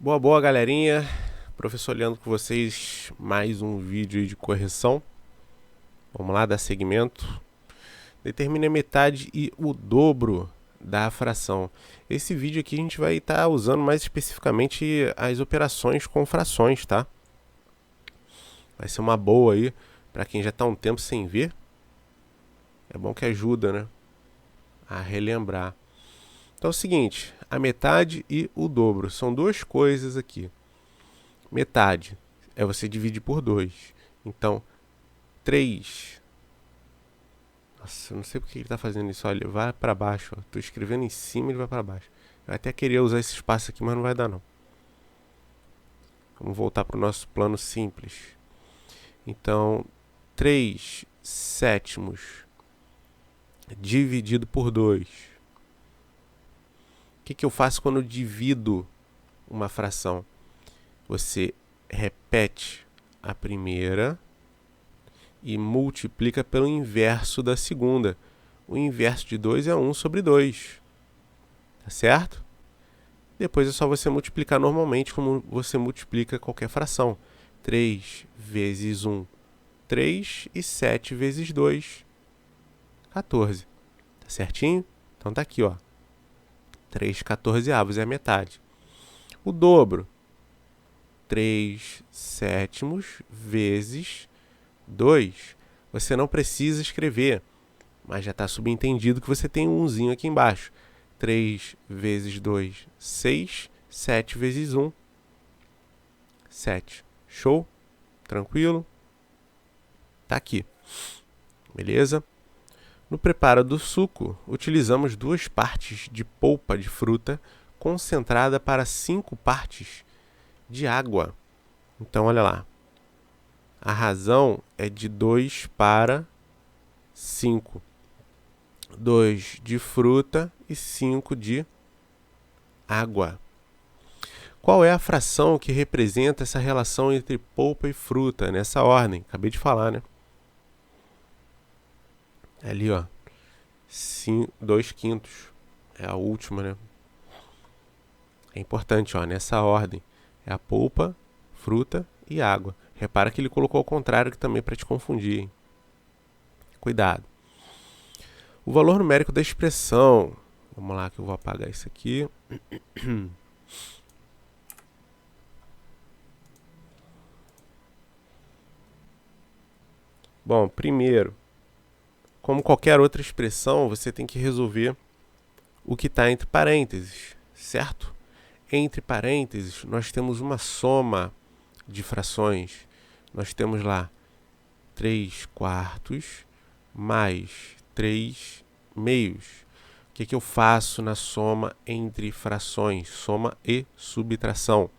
Boa, boa, galerinha. Professor Leandro com vocês, mais um vídeo aí de correção. Vamos lá, dar segmento. Determine a metade e o dobro da fração. Esse vídeo aqui a gente vai estar usando mais especificamente as operações com frações, tá? Vai ser uma boa aí para quem já está um tempo sem ver. É bom que ajuda, né? A relembrar. Então é o seguinte, a metade e o dobro são duas coisas aqui. Metade é você dividir por 2. Então, 3. Nossa, eu não sei porque ele está fazendo isso. Olha, vai para baixo. Estou escrevendo em cima e ele vai para baixo. Eu até queria usar esse espaço aqui, mas não vai dar não. Vamos voltar para o nosso plano simples. Então, 3 sétimos dividido por 2. O que eu faço quando eu divido uma fração? Você repete a primeira e multiplica pelo inverso da segunda. O inverso de 2 é 1 sobre 2. Tá certo? Depois é só você multiplicar normalmente como você multiplica qualquer fração. 3 vezes 1, 3 e 7 vezes 2, 14. Tá certinho? Então tá aqui, ó. 3 14avos é a metade. O dobro. 3 sétimos vezes 2. Você não precisa escrever, mas já está subentendido que você tem um umzinho aqui embaixo. 3 vezes 2, 6. 7 vezes 1, 7. Show? Tranquilo? Tá aqui. Beleza? No preparo do suco, utilizamos 2 partes de polpa de fruta concentrada para 5 partes de água. Então, olha lá. A razão é de 2 para 5. 2 de fruta e 5 de água. Qual é a fração que representa essa relação entre polpa e fruta? Nessa ordem. Acabei de falar, né? Ali, ó. 2 quintos. É a última, né? É importante, ó. Nessa ordem. É a polpa, fruta e água. Repara que ele colocou ao contrário aqui também para te confundir, hein? Cuidado. O valor numérico da expressão. Vamos lá que eu vou apagar isso aqui. Bom, primeiro, como qualquer outra expressão, você tem que resolver o que está entre parênteses, certo? Entre parênteses, nós temos uma soma de frações. Nós temos lá 3 quartos mais 3 meios. O que eu faço na soma entre frações? Soma e subtração.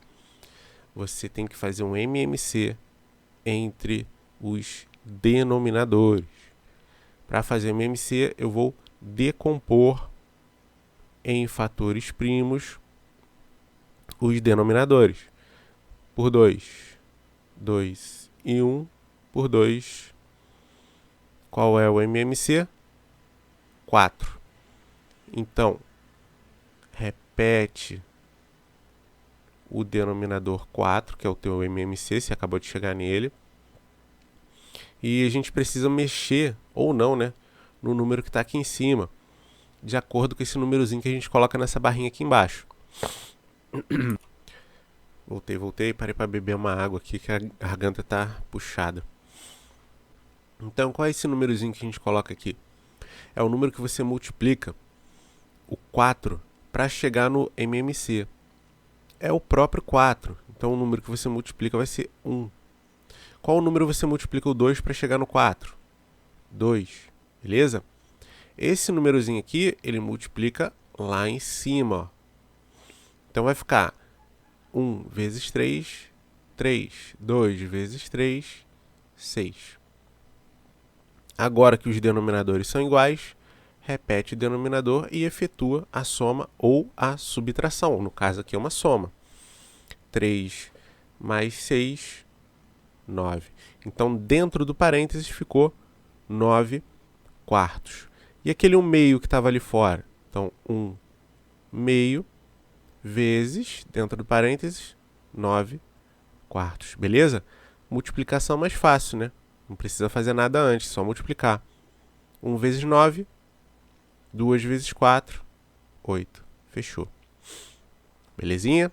Você tem que fazer um MMC entre os denominadores. Para fazer MMC, eu vou decompor em fatores primos os denominadores. Por 2. 2 e 1 por 2. Qual é o MMC? 4. Então, repete o denominador 4, que é o teu MMC, você acabou de chegar nele. E a gente precisa mexer, ou não, né, no número que está aqui em cima, de acordo com esse númerozinho que a gente coloca nessa barrinha aqui embaixo. Voltei, parei para beber uma água aqui que a garganta está puxada. Então, qual é esse númerozinho que a gente coloca aqui? É o número que você multiplica o 4 para chegar no MMC. É o próprio 4. Então, o número que você multiplica vai ser 1. Qual número você multiplica o 2 para chegar no 4? 2. Beleza? Esse númerozinho aqui, ele multiplica lá em cima. Ó. Então, vai ficar 1 vezes 3, 3. 2 vezes 3, 6. Agora que os denominadores são iguais, repete o denominador e efetua a soma ou a subtração. No caso aqui é uma soma. 3 mais 6, 9. Então, dentro do parênteses ficou 9 quartos. E aquele 1 meio que estava ali fora? Então, 1 meio vezes, dentro do parênteses, 9 quartos, beleza? Multiplicação mais fácil, né? Não precisa fazer nada antes, só multiplicar. 1 vezes 9, 2 vezes 4, 8. Fechou. Belezinha?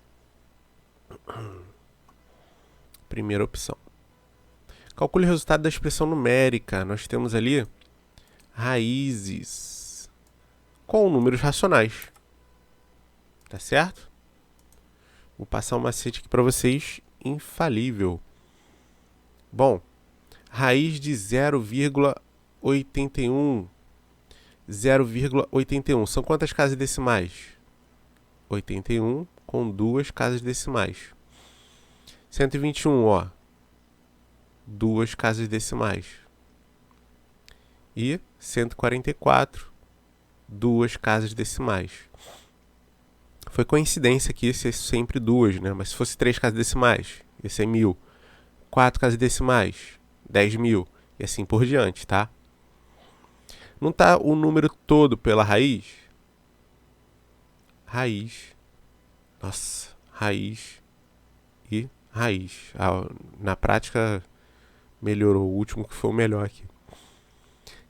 Primeira opção. Calcule o resultado da expressão numérica. Nós temos ali raízes com números racionais. Tá certo? Vou passar um macete aqui para vocês, infalível. Bom, raiz de 0,81. 0,81. São quantas casas decimais? 81 com 2 casas decimais. 121, ó. 2 casas decimais. E 144, 2 casas decimais. Foi coincidência aqui ser sempre 2, né? Mas se fosse 3 casas decimais, ia ser 1000. 4 casas decimais, 10.000. E assim por diante, tá? Não tá o número todo pela raiz? Raiz. Nossa, raiz e raiz. Na prática, melhorou. O último que foi o melhor aqui.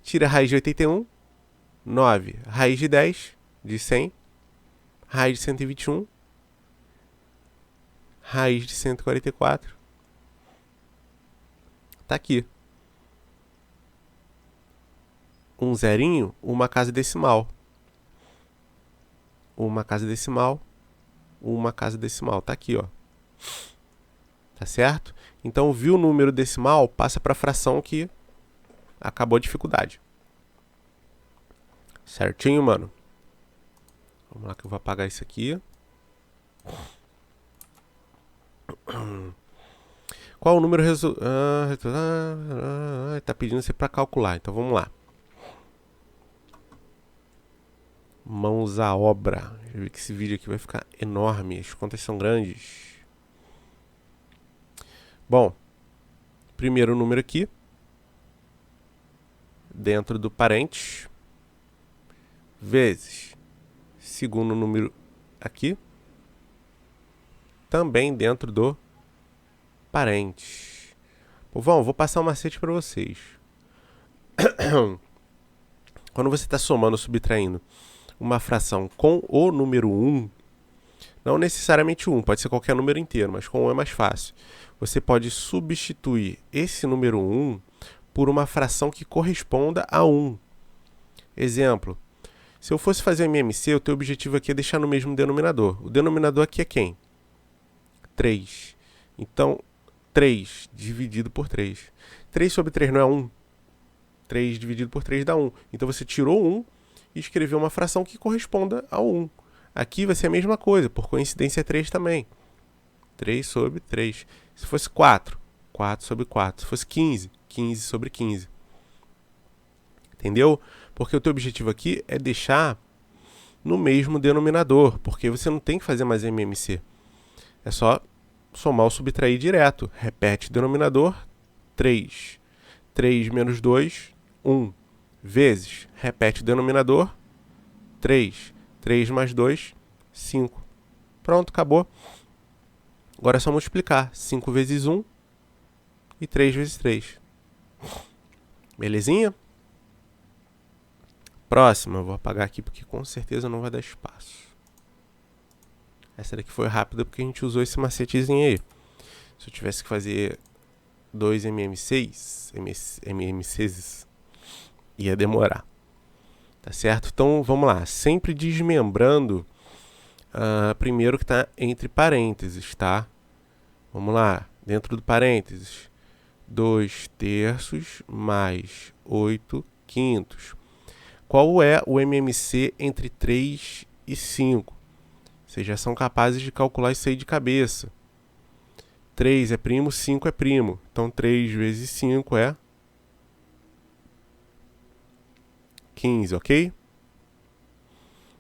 Tira a raiz de 81. 9. Raiz de 10. De 100. Raiz de 121. Raiz de 144. Tá aqui. Um zerinho, uma casa decimal. Uma casa decimal. Uma casa decimal. Tá aqui, ó. Tá certo? Então, viu o número decimal, passa para a fração que acabou a dificuldade. Certinho, mano? Vamos lá que eu vou apagar isso aqui. Qual o número tá pedindo você para calcular. Então, vamos lá. Mãos à obra. Já vi que esse vídeo aqui vai ficar enorme. As contas são grandes. Bom, primeiro número aqui. Dentro do parênteses. Vezes. Segundo número aqui. Também dentro do parênteses. Povão, vou passar um macete para vocês. Quando você está somando ou subtraindo uma fração com o número 1, não necessariamente 1, pode ser qualquer número inteiro, mas com 1 é mais fácil. Você pode substituir esse número 1 por uma fração que corresponda a 1. Exemplo, se eu fosse fazer MMC, o teu objetivo aqui é deixar no mesmo denominador. O denominador aqui é quem? 3. Então, 3 dividido por 3. 3 sobre 3 não é 1? 3 dividido por 3 dá 1. Então, você tirou 1 e escreveu uma fração que corresponda a 1. Aqui vai ser a mesma coisa, por coincidência é 3 também. 3 sobre 3. Se fosse 4, 4 sobre 4. Se fosse 15, 15 sobre 15. Entendeu? Porque o teu objetivo aqui é deixar no mesmo denominador, porque você não tem que fazer mais MMC. É só somar ou subtrair direto. Repete denominador, 3. 3 menos 2, 1. Vezes, repete denominador, 3. 3 mais 2, 5. Pronto, acabou. Agora é só multiplicar. 5 vezes 1 e 3 vezes 3. Belezinha? Próxima, eu vou apagar aqui porque com certeza não vai dar espaço. Essa daqui foi rápida porque a gente usou esse macetezinho aí. Se eu tivesse que fazer 2 MMCs, ia demorar. Tá certo? Então, vamos lá. Sempre desmembrando primeiro que está entre parênteses, tá? Vamos lá. Dentro do parênteses. 2 terços mais 8 quintos. Qual é o MMC entre 3 e 5? Vocês já são capazes de calcular isso aí de cabeça. 3 é primo, 5 é primo. Então, 3 vezes 5 é 15, ok?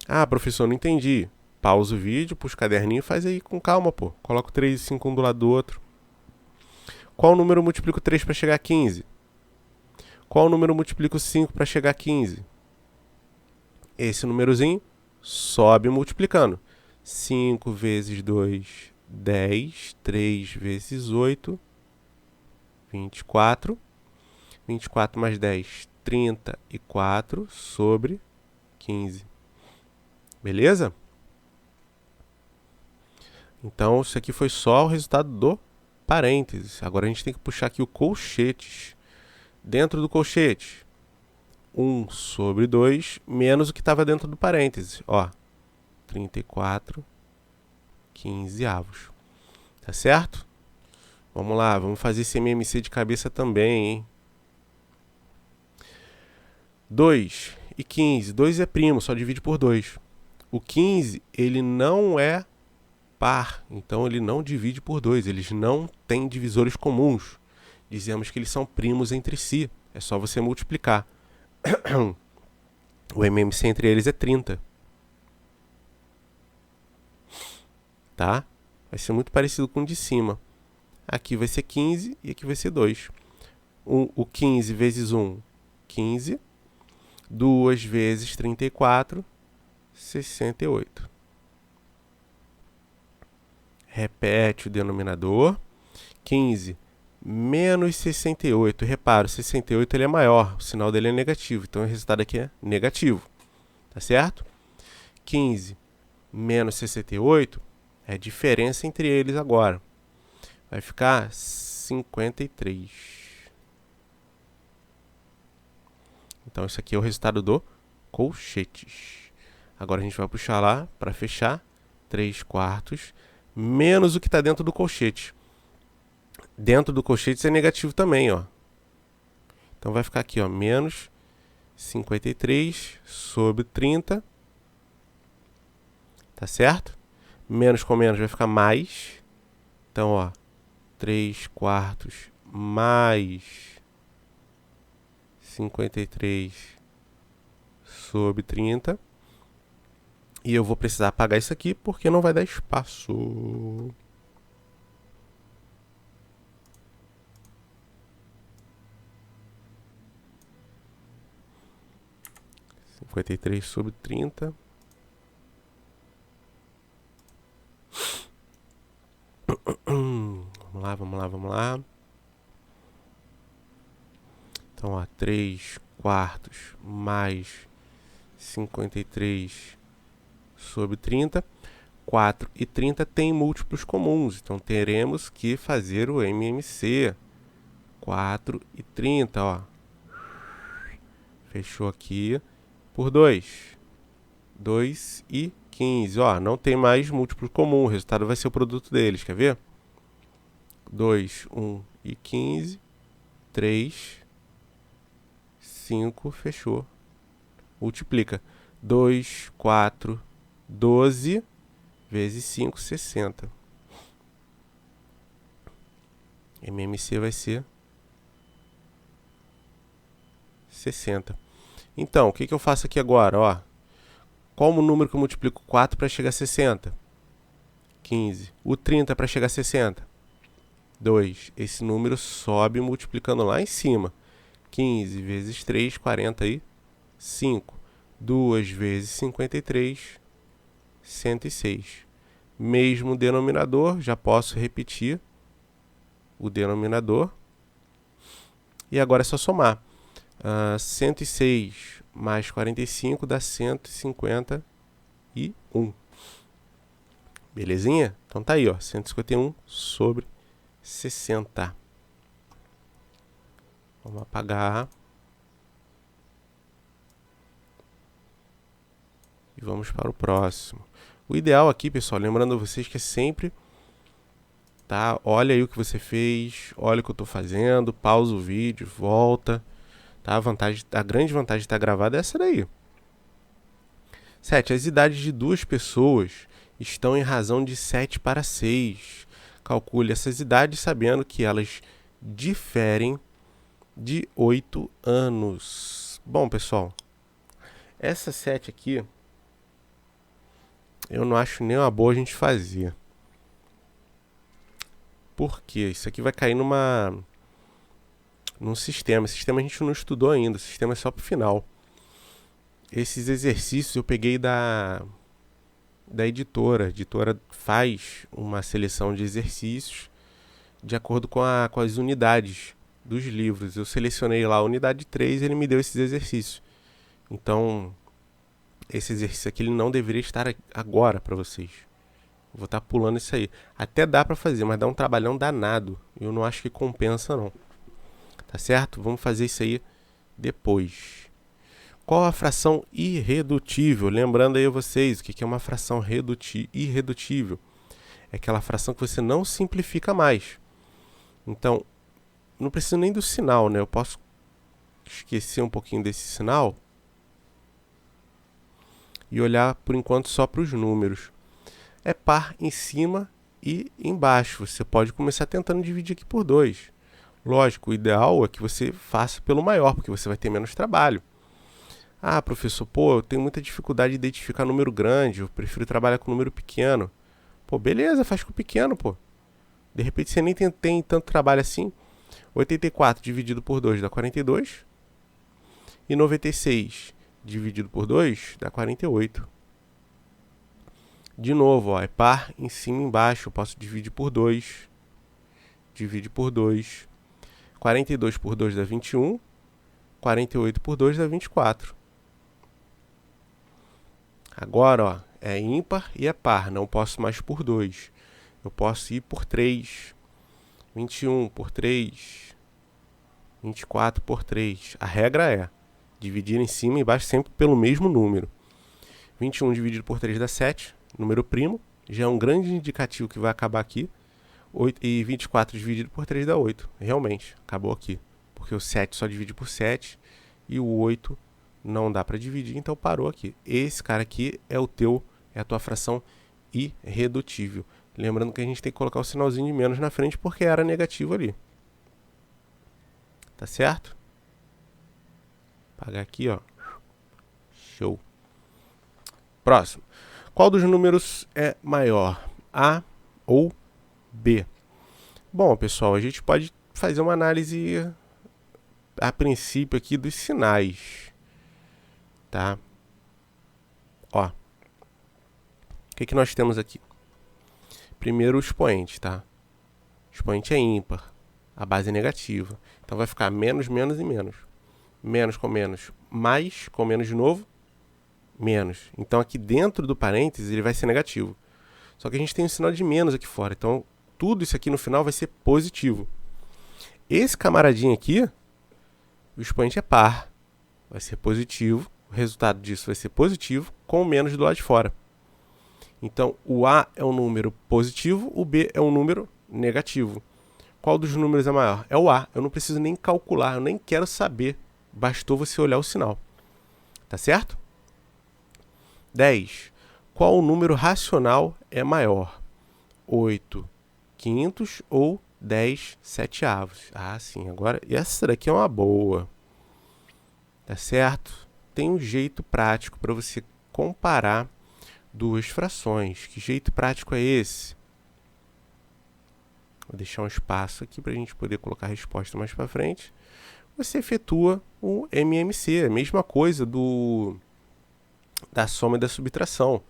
Ah, professor, não entendi. Pausa o vídeo, puxa o caderninho e faz aí com calma, pô. Coloca o 3 e 5 um do lado do outro. Qual número eu multiplico 3 para chegar a 15? Qual número eu multiplico 5 para chegar a 15? Esse númerozinho sobe multiplicando. 5 vezes 2 10, 3 vezes 8, 24. 24 mais 10, 34 sobre 15. Beleza? Então, isso aqui foi só o resultado do parênteses. Agora a gente tem que puxar aqui o colchetes. Dentro do colchete, 1 sobre 2 menos o que estava dentro do parênteses. Ó, 34 15avos. Tá certo? Vamos lá, vamos fazer esse MMC de cabeça também, hein? 2 e 15. 2 é primo, só divide por 2. O 15, ele não é par, então ele não divide por 2. Eles não têm divisores comuns. Dizemos que eles são primos entre si. É só você multiplicar. O MMC entre eles é 30. Tá? Vai ser muito parecido com o de cima. Aqui vai ser 15 e aqui vai ser 2. O 15 vezes 1, 15. 2 vezes 34, 68. Repete o denominador. 15 menos 68. Repara, o 68 ele é maior, o sinal dele é negativo. Então o resultado aqui é negativo. Tá certo? 15 menos 68 é a diferença entre eles agora. Vai ficar 53. Então, isso aqui é o resultado do colchetes. Agora a gente vai puxar lá para fechar. 3/4 menos o que está dentro do colchete. Dentro do colchete é negativo também, ó. Então vai ficar aqui, ó, menos 53 sobre 30. Tá certo? Menos com menos vai ficar mais. Então, ó, 3/4 mais 53 sobre 30. E eu vou precisar apagar isso aqui porque não vai dar espaço. 53 sobre 30. Vamos lá, vamos lá, vamos lá. Então, ó, 3/4 mais 53 sobre 30. 4 e 30 tem múltiplos comuns, então teremos que fazer o MMC. 4 e 30, ó. Fechou aqui por 2. 2 e 15, ó. Não tem mais múltiplo comum, o resultado vai ser o produto deles, quer ver? 2, 1 e 15. 3, 5, fechou. Multiplica. 2, 4, 12 vezes 5, 60. MMC vai ser 60. Então, o que eu faço aqui agora? Ó, qual o número que eu multiplico 4 para chegar a 60? 15. O 30 para chegar a 60? 2. Esse número sobe multiplicando lá em cima. 15 vezes 3, 45. 2 vezes 53, 106. Mesmo denominador, já posso repetir o denominador. E agora é só somar. 106 mais 45 dá 151. Belezinha? Então tá aí, ó, 151 sobre 60. Vamos apagar. E vamos para o próximo. O ideal aqui, pessoal, lembrando vocês que é sempre, tá? Olha aí o que você fez, olha o que eu estou fazendo, pausa o vídeo, volta, tá? A grande vantagem de estar gravado é essa daí. 7. As idades de duas pessoas estão em razão de 7 para 6. Calcule essas idades sabendo que elas diferem de 8 anos. Bom, pessoal, essa 7 aqui eu não acho nem uma boa a gente fazer. Por quê? Isso aqui vai cair num sistema. Esse sistema a gente não estudou ainda. O sistema é só pro final. Esses exercícios eu peguei da editora. A editora faz uma seleção de exercícios de acordo com as unidades dos livros. Eu selecionei lá a unidade 3 e ele me deu esses exercícios. Então, esse exercício aqui ele não deveria estar agora para vocês. Eu vou estar pulando isso aí. Até dá para fazer, mas dá um trabalhão danado. Eu não acho que compensa não. Tá certo? Vamos fazer isso aí depois. Qual a fração irredutível? Lembrando aí a vocês, o que é uma fração irredutível? É aquela fração que você não simplifica mais. Então, não preciso nem do sinal, né? Eu posso esquecer um pouquinho desse sinal e olhar por enquanto só para os números. É par em cima e embaixo. Você pode começar tentando dividir aqui por 2. Lógico, o ideal é que você faça pelo maior, porque você vai ter menos trabalho. Ah, professor, pô, eu tenho muita dificuldade de identificar número grande, eu prefiro trabalhar com número pequeno. Pô, beleza, faz com o pequeno, pô. De repente você nem tem tanto trabalho assim. 84 dividido por 2 dá 42. E 96 dividido por 2 dá 48. De novo, ó, é par em cima e embaixo. Eu posso dividir por 2. Divide por 2. 42 por 2 dá 21. 48 por 2 dá 24. Agora, ó, é ímpar e é par. Não posso mais por 2. Eu posso ir por 3. 21 por 3. 24 por 3. A regra é dividir em cima e embaixo sempre pelo mesmo número. 21 dividido por 3 dá 7. Número primo. Já é um grande indicativo que vai acabar aqui. 8, e 24 dividido por 3 dá 8. Realmente, acabou aqui. Porque o 7 só divide por 7. E o 8 não dá para dividir, então parou aqui. Esse cara aqui é a tua fração irredutível. Lembrando que a gente tem que colocar o sinalzinho de menos na frente porque era negativo ali. Tá certo? Apagar aqui, ó. Show. Próximo. Qual dos números é maior? A ou B? Bom, pessoal, a gente pode fazer uma análise a princípio aqui dos sinais. Tá? Ó. O que nós temos aqui? Primeiro o expoente, tá? O expoente é ímpar. A base é negativa. Então vai ficar menos, menos e menos. Menos com menos. Mais com menos de novo. Menos. Então aqui dentro do parênteses ele vai ser negativo. Só que a gente tem um sinal de menos aqui fora. Então tudo isso aqui no final vai ser positivo. Esse camaradinho aqui, o expoente é par. Vai ser positivo. O resultado disso vai ser positivo com o menos do lado de fora. Então o A é um número positivo, o B é um número negativo. Qual dos números é maior? É o A. Eu não preciso nem calcular, eu nem quero saber. Bastou você olhar o sinal. Tá certo? 10. Qual número racional é maior? 8 quintos ou 10 seteavos? Ah, sim. Agora, essa daqui é uma boa. Tá certo? Tem um jeito prático para você comparar duas frações. Que jeito prático é esse? Vou deixar um espaço aqui para a gente poder colocar a resposta mais para frente. Você efetua o MMC, a mesma coisa da soma e da subtração.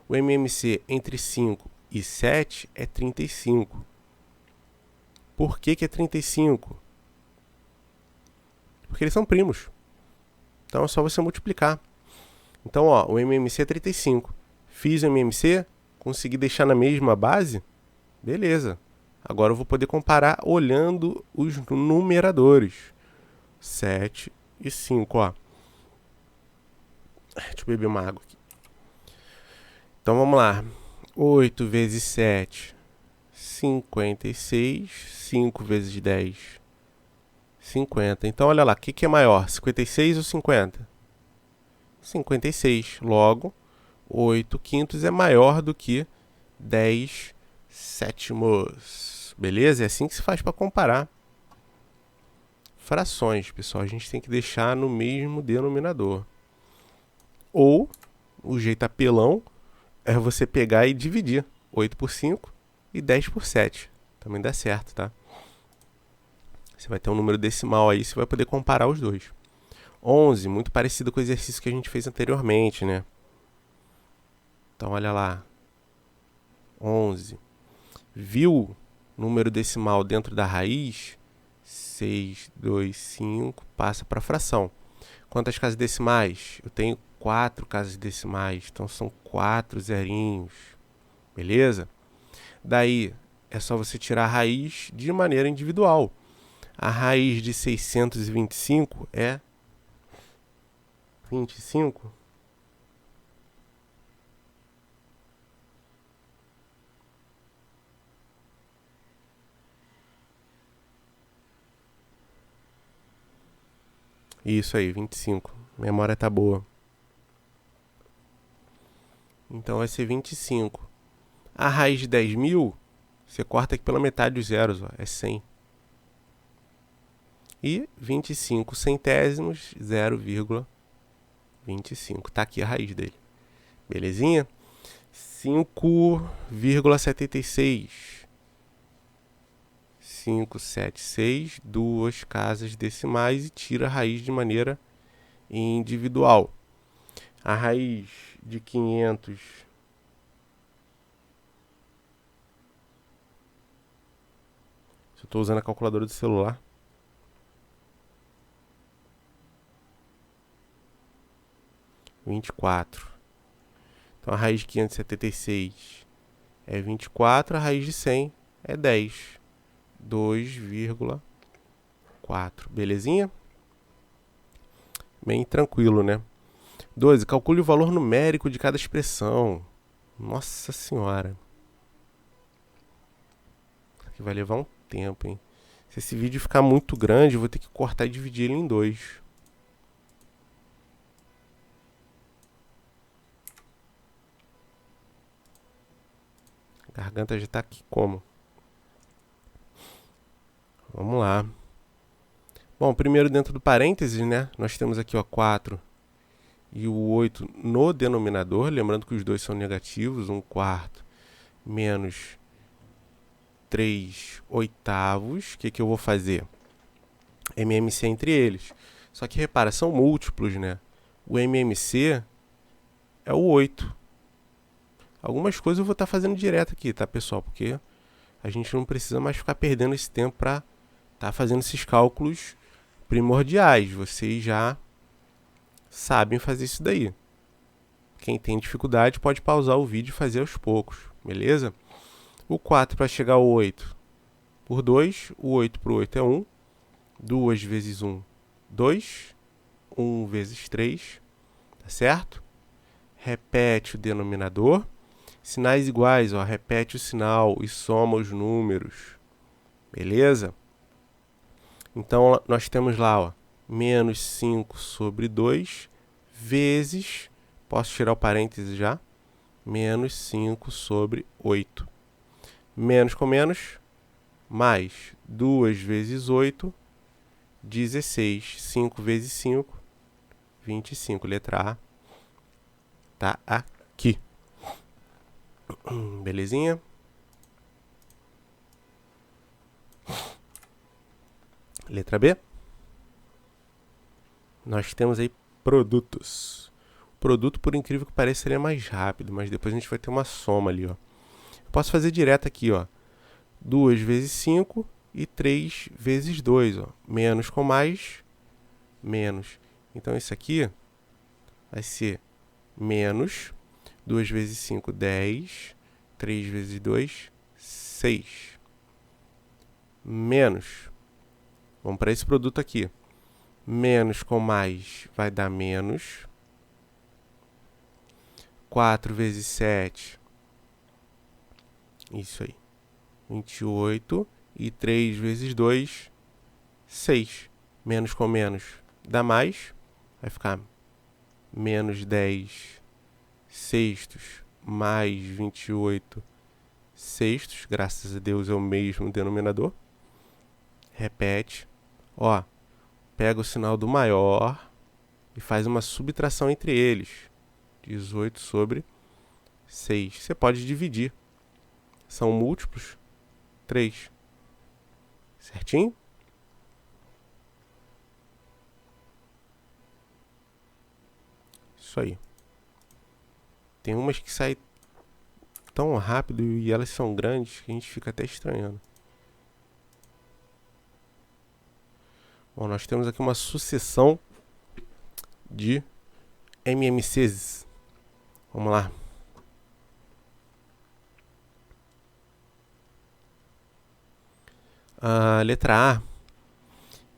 O MMC entre 5 e 7 é 35. Por que é 35? Porque eles são primos. Então é só você multiplicar. Então, ó, o MMC é 35. Fiz o MMC, consegui deixar na mesma base? Beleza. Agora eu vou poder comparar olhando os numeradores. 7 e 5, ó. Deixa eu beber uma água aqui. Então vamos lá. 8 vezes 7, 56. 5 vezes 10, 50. Então olha lá, o que é maior? 56 ou 50? 56. Logo, 8 quintos é maior do que 10 sétimos. Beleza? É assim que se faz para comparar frações, pessoal. A gente tem que deixar no mesmo denominador. Ou, o jeito apelão é você pegar e dividir 8 por 5 e 10 por 7. Também dá certo, tá? Você vai ter um número decimal aí, você vai poder comparar os dois. 11, muito parecido com o exercício que a gente fez anteriormente, né? Então, olha lá. 11. Viu número decimal dentro da raiz? 6, 2, 5. Passa para a fração. Quantas casas decimais? Eu tenho 4 casas decimais. Então, são 4 zerinhos. Beleza? Daí, é só você tirar a raiz de maneira individual. A raiz de 625 é 25. Isso aí, 25. Memória tá boa. Então vai ser 25. A raiz de 10.000, você corta aqui pela metade dos zeros, ó, é 100. E 25 centésimos, 0,25. Tá aqui a raiz dele. Belezinha? 5,76. 576, duas casas decimais e tira a raiz de maneira individual. A raiz de 500 se eu estou usando a calculadora do celular. (24). Então a raiz de 576 é 24, a raiz de 100 é 10. 2,4. Belezinha? Bem tranquilo, né? 12. Calcule o valor numérico de cada expressão. Nossa senhora. Isso aqui vai levar um tempo, hein? Se esse vídeo ficar muito grande, eu vou ter que cortar e dividir ele em 2. A garganta já tá aqui como? Vamos lá. Bom, primeiro dentro do parênteses, né? Nós temos aqui, ó, 4 e o 8 no denominador. Lembrando que os dois são negativos. 1/4 menos 3/8. O que eu vou fazer? MMC entre eles. Só que repara, são múltiplos, né? O MMC é o 8. Algumas coisas eu vou estar fazendo direto aqui, tá, pessoal? Porque a gente não precisa mais ficar perdendo esse tempo para estar fazendo esses cálculos primordiais. Vocês já sabem fazer isso daí. Quem tem dificuldade pode pausar o vídeo e fazer aos poucos, beleza? O 4 para chegar ao 8 por 2. O 8 por 8 é 1. 2 vezes 1, 2. 1 vezes 3, tá certo? Repete o denominador. Sinais iguais, ó, repete o sinal e soma os números. Beleza? Então, nós temos lá, ó, menos 5 sobre 2 vezes, posso tirar o parênteses já, menos 5 sobre 8. Menos com menos, mais 2 vezes 8, 16. 5 vezes 5, 25. Letra A tá aqui. Belezinha? Letra B. Nós temos aí produtos. O produto, por incrível que pareça, seria mais rápido, mas depois a gente vai ter uma soma ali, ó. Eu posso fazer direto aqui, ó. 2 vezes 5 e 3 vezes 2, ó. Menos com mais, menos. Então, isso aqui vai ser menos 2 vezes 5, 10. 3 vezes 2, 6. Menos. Vamos para esse produto aqui. Menos com mais vai dar menos. 4 vezes 7. Isso aí. 28. E 3 vezes 2, 6. Menos com menos dá mais. Vai ficar menos 10 sextos mais 28 sextos. Graças a Deus é o mesmo denominador. Repete. Ó, pega o sinal do maior e faz uma subtração entre eles. 18 sobre 6. Você pode dividir. São múltiplos. 3. Certinho? Isso aí. Tem umas que saem tão rápido e elas são grandes que a gente fica até estranhando. Bom, nós temos aqui uma sucessão de MMCs. Vamos lá. Letra A,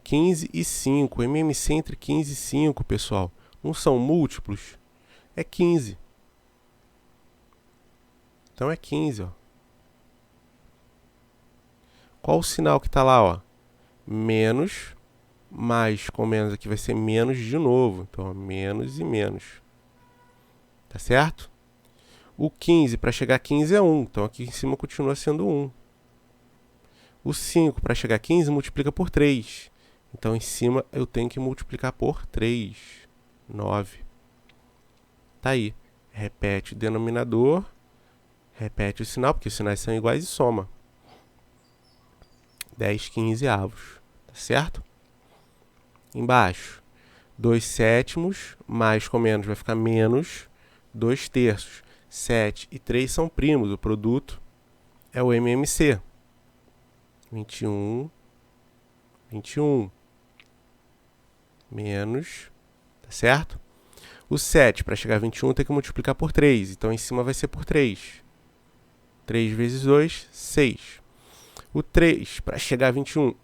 15 e 5. MMC entre 15 e 5, pessoal. Não são múltiplos? É 15. Então é 15, ó. Qual o sinal que está lá, ó? Menos, mais com menos aqui vai ser menos de novo. Então, ó, menos e menos. Tá certo? O 15 para chegar a 15 é 1. Então aqui em cima continua sendo 1. O 5 para chegar a 15 multiplica por 3. Então em cima eu tenho que multiplicar por 3. 9. Tá aí. Repete o denominador. Repete o sinal, porque os sinais são iguais e soma. 10 15avos. Tá certo? Embaixo. 2 sétimos mais com menos vai ficar menos 2 terços. 7 e 3 são primos. O produto é o MMC. 21. 21. Menos. Tá certo? O 7, para chegar a 21, tem que multiplicar por 3. Então, em cima vai ser por 3. 3 vezes 2, 6. O 3, para chegar a 21,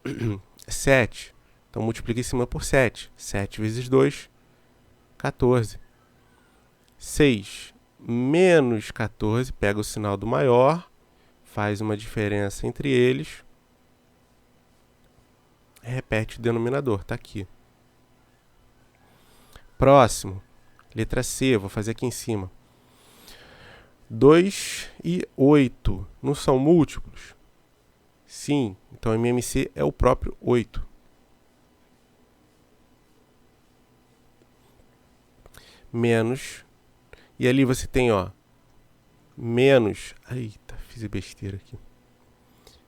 é 7. Então, multiplica em cima por 7. 7 vezes 2, 14. 6 menos 14, pega o sinal do maior, faz uma diferença entre eles, repete o denominador, está aqui. Próximo, letra C, vou fazer aqui em cima. 2 e 8, não são múltiplos? Sim, então MMC é o próprio 8. Menos, e ali você tem, ó, menos, eita, fiz besteira aqui.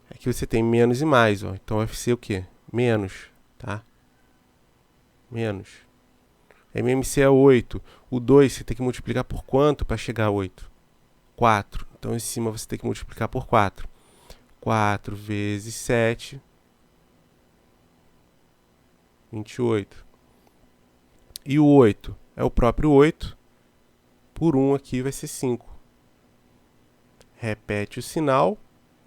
Aqui você tem menos e mais, ó, então vai ser o quê? Menos, tá? Menos. MMC é 8. O 2 você tem que multiplicar por quanto para chegar a 8? 4. Então em cima você tem que multiplicar por 4. 4 vezes 7, 28. E o 8 é o próprio 8. Por 1 aqui vai ser 5. Repete o sinal,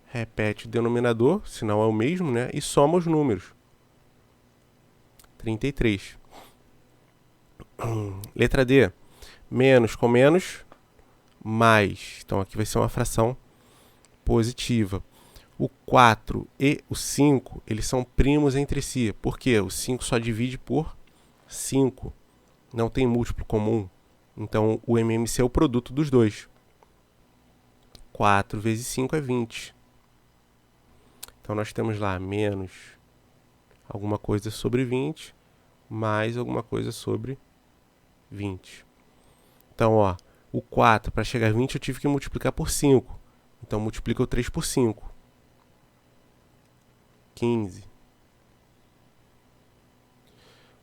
repete o denominador, o sinal é o mesmo, né? E soma os números. 33. Letra D. Menos com menos, mais. Então aqui vai ser uma fração positiva. O 4 e o 5, eles são primos entre si. Por quê? O 5 só divide por 5. Não tem múltiplo comum. Então, o MMC é o produto dos dois. 4 vezes 5 é 20. Então, nós temos lá menos alguma coisa sobre 20, mais alguma coisa sobre 20. Então, ó, o 4, para chegar a 20, eu tive que multiplicar por 5. Então, multiplica o 3 por 5. 15.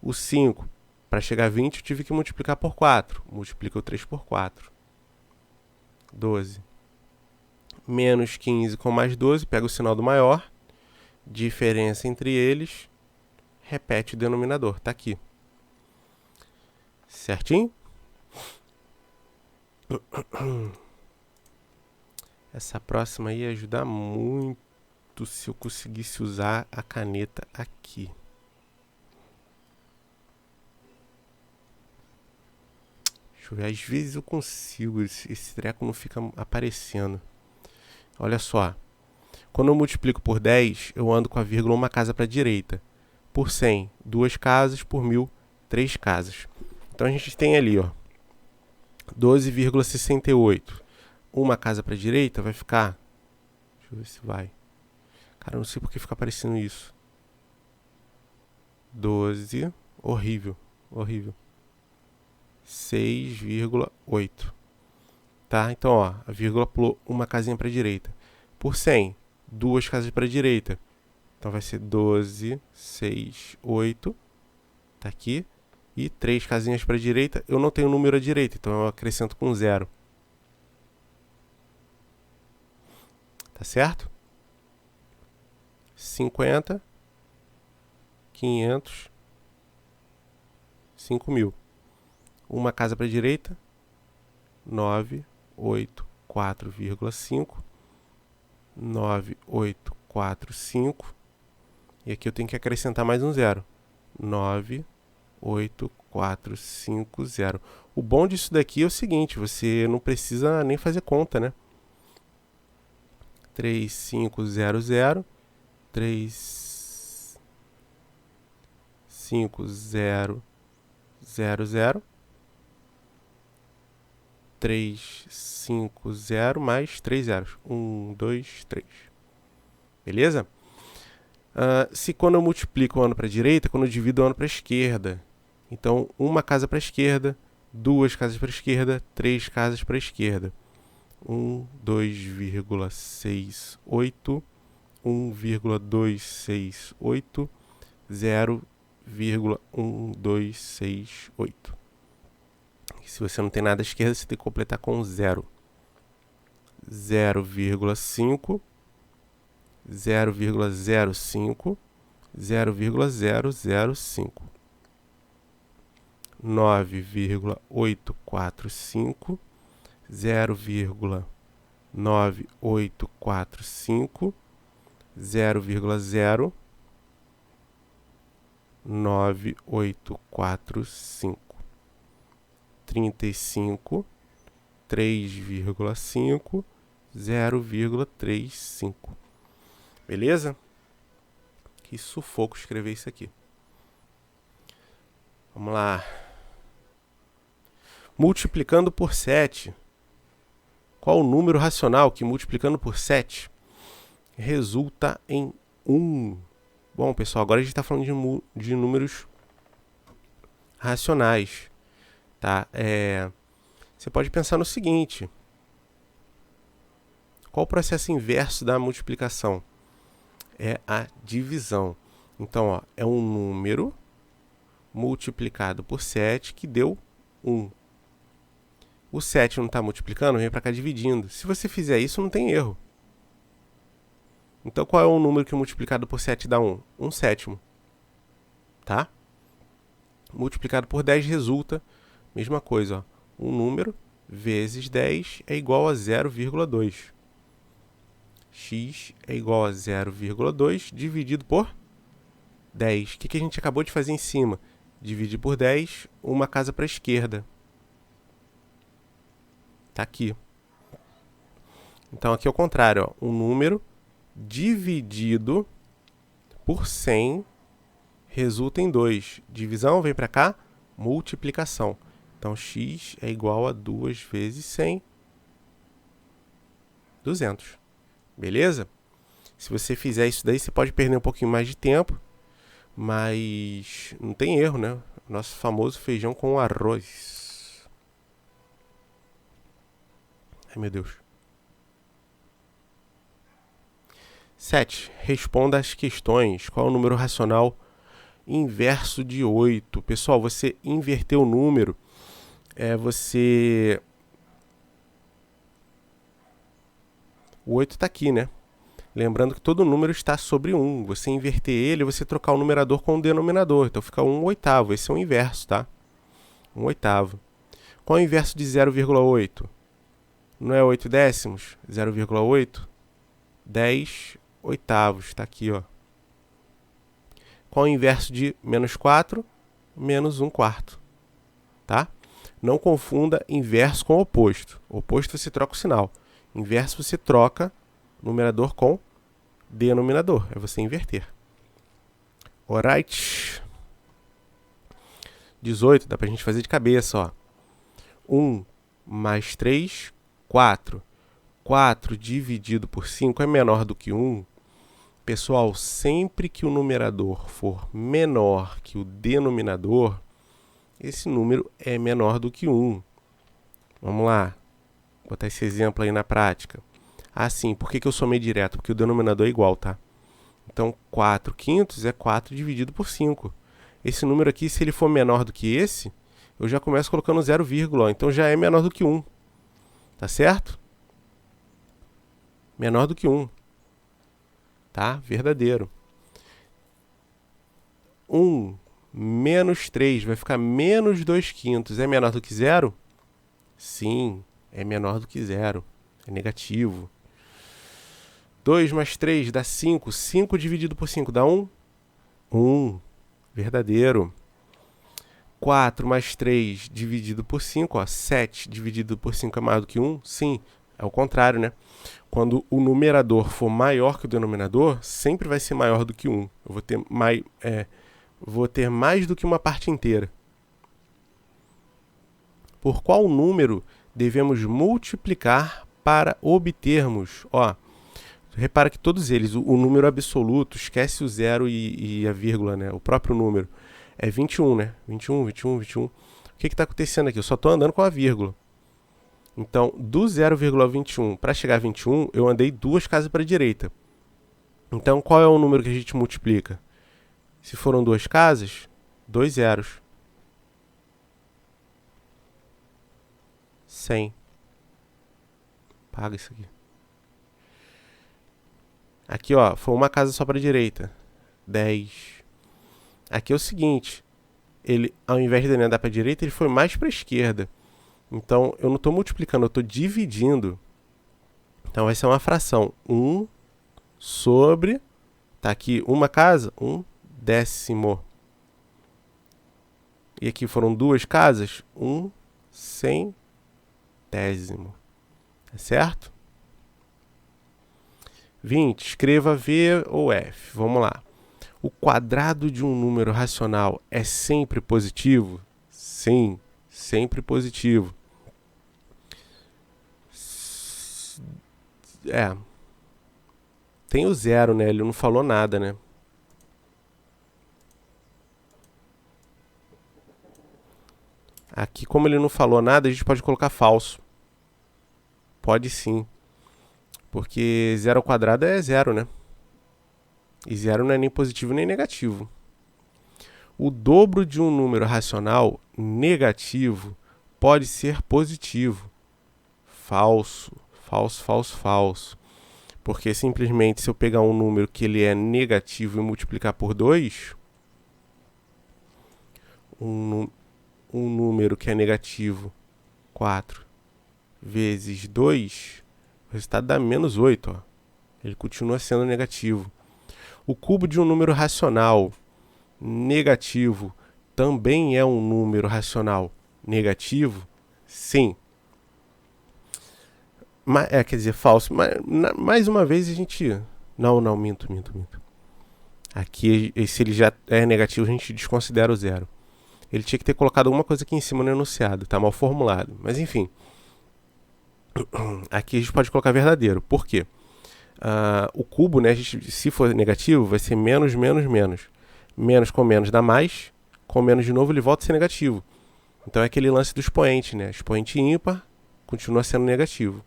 O 5, para chegar a 20, eu tive que multiplicar por 4. Multiplica o 3 por 4. 12. Menos 15 com mais 12, pega o sinal do maior. Diferença entre eles. Repete o denominador, está aqui. Certinho? Essa próxima aí ia ajudar muito se eu conseguisse usar a caneta aqui. Deixa eu ver, às vezes eu consigo, esse treco não fica aparecendo. Olha só, quando eu multiplico por 10, eu ando com a vírgula uma casa para a direita. Por 100, 2 casas, por 1000, 3 casas. Então a gente tem ali, ó, 12,68. Uma casa para a direita vai ficar... Deixa eu ver se vai. Cara, eu não sei porque fica aparecendo isso. 12, horrível, horrível. 6,8. Tá? Então, ó, a vírgula pulou uma casinha para a direita. Por 100, 2 casas para a direita. Então vai ser 12, 6, 8. Tá aqui. E 3 casinhas para a direita. Eu não tenho número à direita, então eu acrescento com 0. Tá certo? 50, 500, 5.000. Uma casa para a direita, 984,5. 9845. E aqui eu tenho que acrescentar mais um zero. 98450. O bom disso daqui é o seguinte, você não precisa nem fazer conta, né? 3500, 35000, 350 mais 3 zeros. 1, 2, 3. Beleza? Se quando eu multiplico o ano para a direita, quando eu divido o ano para a esquerda. Então, uma casa para a esquerda, duas casas para a esquerda, três casas para a esquerda. 2,68, 1,268, 0,1268. Se você não tem nada à esquerda, você tem que completar com 0. 0,5, 0,05, 0,005. 9,845, 0,9845, 0,9845. 35, 3,5, 0,35. Beleza? Que sufoco escrever isso aqui. Vamos lá. Multiplicando por 7. Qual o número racional que multiplicando por 7 resulta em 1? Bom, pessoal, agora a gente está falando de números racionais. Tá? Você pode pensar no seguinte. Qual o processo inverso da multiplicação? É a divisão. Então, ó, é um número multiplicado por 7 que deu 1. O 7 não está multiplicando, vem para cá dividindo. Se você fizer isso, não tem erro. Então, qual é o número que multiplicado por 7 dá 1? 1/7. Tá? Multiplicado por 10 resulta, mesma coisa. Ó. Um número vezes 10 é igual a 0,2. X é igual a 0,2 dividido por 10. O que a gente acabou de fazer em cima? Dividir por 10, uma casa para a esquerda. Está aqui. Então, aqui é o contrário. Ó. Um número dividido por 100 resulta em 2. Divisão vem para cá, multiplicação. Então, x é igual a 2 vezes 100, 200. Beleza? Se você fizer isso daí, você pode perder um pouquinho mais de tempo, mas não tem erro, né? Nosso famoso feijão com arroz. Ai, meu Deus. 7. Responda às questões. Qual é o número racional inverso de 8? Pessoal, você inverteu o número. O 8 está aqui, né? Lembrando que todo número está sobre 1. Você inverter ele, você trocar o numerador com o denominador. Então fica 1/8. Esse é o inverso, tá? 1/8. Qual é o inverso de 0,8? Não é 8 décimos? 0,8? 10 oitavos. Está aqui, ó. Qual é o inverso de menos 4? Menos 1/4. Tá? Não confunda inverso com oposto. Oposto você troca o sinal. Inverso você troca numerador com denominador. É você inverter. Alright. 18. Dá pra gente fazer de cabeça, ó. 1 mais 3, 4. 4 dividido por 5 é menor do que 1. Pessoal, sempre que o numerador for menor que o denominador, esse número é menor do que 1. Vamos lá. Vou botar esse exemplo aí na prática. Sim, por que eu somei direto? Porque o denominador é igual, tá? Então, 4/5 é 4 dividido por 5. Esse número aqui, se ele for menor do que esse, eu já começo colocando 0, então já é menor do que 1. Tá certo? Menor do que 1. Tá? Verdadeiro. 1 menos 3 vai ficar menos 2/5. É menor do que 0? Sim, é menor do que 0. É negativo. 2 mais 3 dá 5. 5 dividido por 5 dá 1? 1. Verdadeiro. 4 mais 3 dividido por 5, ó, 7 dividido por 5 é maior do que 1? Sim, é o contrário, né? Quando o numerador for maior que o denominador, sempre vai ser maior do que 1. Eu vou ter mais do que uma parte inteira. Por qual número devemos multiplicar para obtermos? Ó, repara que todos eles, o número absoluto, esquece o zero e a vírgula, né? O próprio número. É 21, né? 21, 21, 21. O que está acontecendo aqui? Eu só estou andando com a vírgula. Então, do 0,21 para chegar a 21, eu andei 2 casas para a direita. Então, qual é o número que a gente multiplica? Se foram 2 casas, 2 zeros. 100. Paga isso aqui. Aqui, ó, foi uma casa só para a direita. 10. Aqui é o seguinte, ele, ao invés de ele andar para a direita, ele foi mais para a esquerda. Então, eu não estou multiplicando, eu estou dividindo. Então, vai ser uma fração. 1 sobre... Tá aqui uma casa, 1/10. E aqui foram 2 casas, 1/100. Tá certo? 20. Escreva V ou F. Vamos lá. O quadrado de um número racional é sempre positivo? Sim, sempre positivo. Tem o 0, né? Ele não falou nada, né? Aqui, como ele não falou nada, a gente pode colocar falso. Pode sim. Porque 0 ao quadrado é 0, né? E 0 não é nem positivo nem negativo. O dobro de um número racional negativo pode ser positivo. Falso, falso, falso, falso. Porque simplesmente se eu pegar um número que ele é negativo e multiplicar por 2, um número que é negativo, 4 vezes 2, o resultado dá menos 8. Ó. Ele continua sendo negativo. O cubo de um número racional negativo também é um número racional negativo? Sim. Quer dizer, falso. Mas, mais uma vez a gente... Não, minto. Aqui, se ele já é negativo, a gente desconsidera o 0. Ele tinha que ter colocado alguma coisa aqui em cima no enunciado. Está mal formulado. Mas enfim. Aqui a gente pode colocar verdadeiro. Por quê? O cubo, né, se for negativo, vai ser menos, menos, menos. Menos com menos dá mais. Com menos de novo ele volta a ser negativo. Então é aquele lance do expoente, né? Expoente ímpar continua sendo negativo.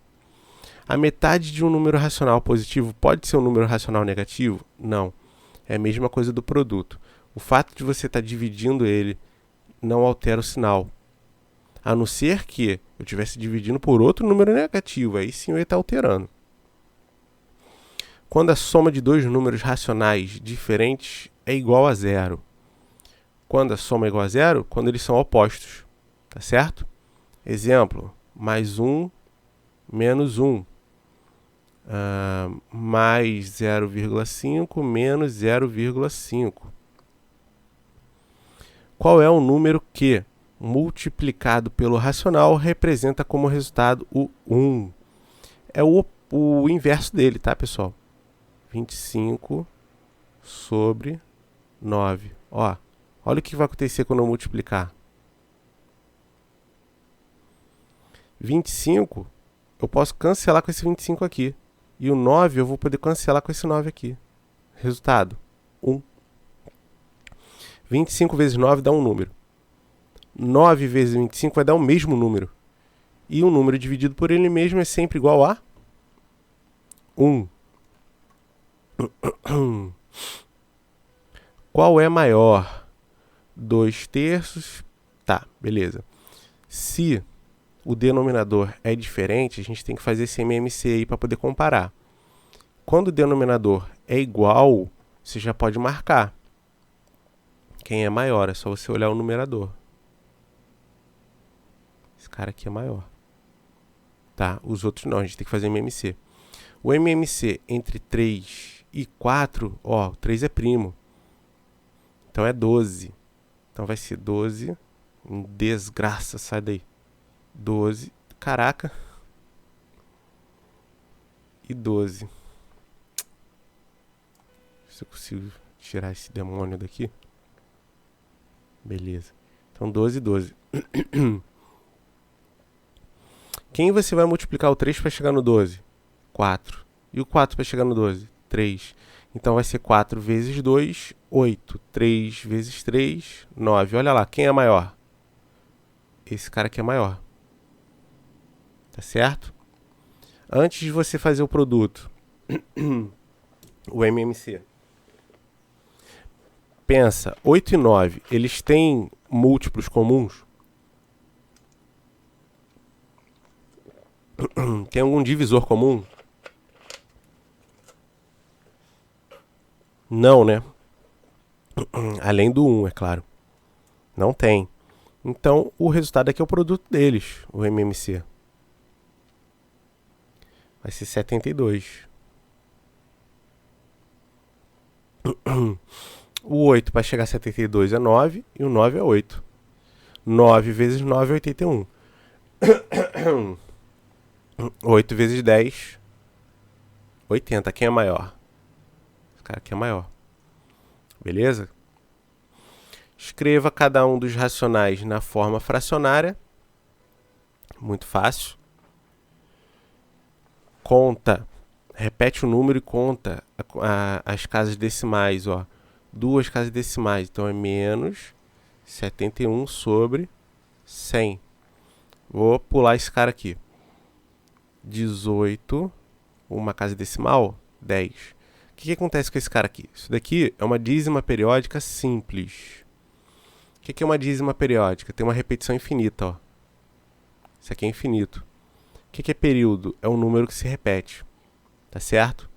A metade de um número racional positivo pode ser um número racional negativo? Não. É a mesma coisa do produto. O fato de você estar dividindo ele não altera o sinal. A não ser que eu estivesse dividindo por outro número negativo. Aí sim eu ia estar alterando. Quando a soma de dois números racionais diferentes é igual a 0. Quando a soma é igual a 0? Quando eles são opostos. Tá certo? Exemplo. Mais 1 menos 1. Mais 0,5 menos 0,5. Qual é o número que, multiplicado pelo racional, representa como resultado o 1? É o inverso dele, tá, pessoal? 25 sobre 9. Ó, olha o que vai acontecer quando eu multiplicar. 25, eu posso cancelar com esse 25 aqui. E o 9 eu vou poder cancelar com esse 9 aqui. Resultado, 1. 25 vezes 9 dá um número. 9 vezes 25 vai dar o mesmo número. E um número dividido por ele mesmo é sempre igual a 1. Qual é maior? 2/3. Tá, beleza. Se o denominador é diferente, a gente tem que fazer esse MMC aí para poder comparar. quando o denominador é igual, você já pode marcar quem é maior. É só você olhar o numerador. Esse cara aqui é maior. Tá? Os outros não, a gente tem que fazer MMC. O MMC entre 3 e 4, ó, o 3 é primo. Então é 12. Então vai ser 12. Desgraça, sai daí. 12. Caraca. E 12. Se eu consigo tirar esse demônio daqui. Beleza. Então 12 e 12. Quem você vai multiplicar o 3 para chegar no 12? 4. E o 4 para chegar no 12? 3. Então vai ser 4 vezes 2, 8. 3 vezes 3, 9. Olha lá, quem é maior? Esse cara aqui é maior. Tá certo? Antes de você fazer o produto, o MMC, pensa, 8 e 9, eles têm múltiplos comuns? Tem algum divisor comum? Não, né? Além do 1, é claro. Não tem. Então, o resultado aqui é o produto deles, o MMC. Vai ser 72. O 8 para chegar a 72 é 9 e o 9 é 8. 9 vezes 9 é 81. 8 vezes 10, 80. Quem é maior? Esse cara aqui é maior. Beleza? Escreva cada um dos racionais na forma fracionária. Muito fácil. Conta. Repete o número e conta as casas decimais, ó. 2 casas decimais. Então é menos 71 sobre 100. Vou pular esse cara aqui. 18. Uma casa decimal. 10. O que acontece com esse cara aqui? Isso daqui é uma dízima periódica simples. O que é uma dízima periódica? Tem uma repetição infinita, ó. Isso aqui é infinito. O que é período? É um número que se repete. Tá certo?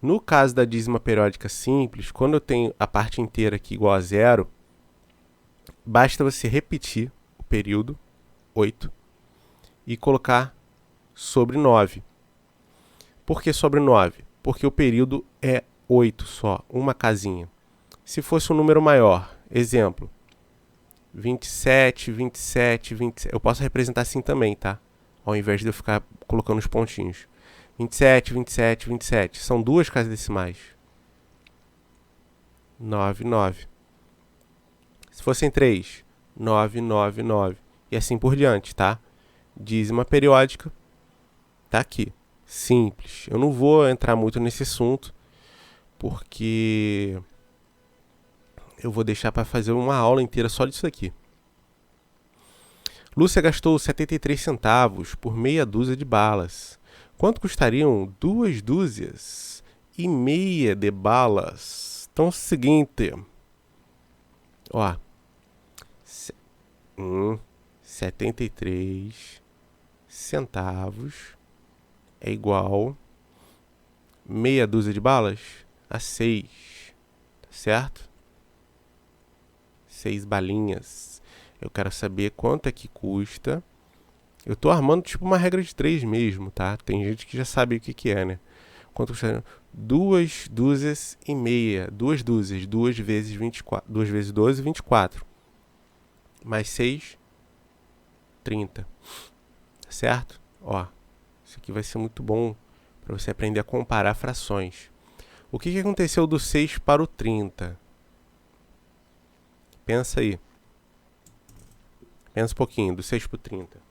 No caso da dízima periódica simples, quando eu tenho a parte inteira aqui igual a zero, basta você repetir o período, 8, e colocar sobre 9. Por que sobre 9? Porque o período é 8 só, uma casinha. Se fosse um número maior, exemplo, 27, 27, 27. Eu posso representar assim também, tá? Ao invés de eu ficar colocando os pontinhos. 27, 27, 27. São 2 casas decimais. 9, 9. Se fossem 3, 9, 9, 9. E assim por diante, tá? Dízima periódica. Tá aqui. Simples. Eu não vou entrar muito nesse assunto, porque eu vou deixar para fazer uma aula inteira só disso aqui. Lúcia gastou 73 centavos por meia dúzia de balas. Quanto custariam 2 dúzias e meia de balas? Então é o seguinte. Ó. 73 centavos é igual meia dúzia de balas a 6. Tá certo? 6 balinhas. Eu quero saber quanto é que custa. Eu tô armando tipo uma regra de 3 mesmo, tá? Tem gente que já sabe o que é, né? Quanto custa? 2 dúzias e meia. 2 dúzias. 2 vezes 24. 2 vezes 12, 24. Mais 6, 30. Tá certo? Ó. Isso aqui vai ser muito bom para você aprender a comparar frações. O que aconteceu do 6 para o 30? Pensa aí. Pensa um pouquinho, do 6 para o 30.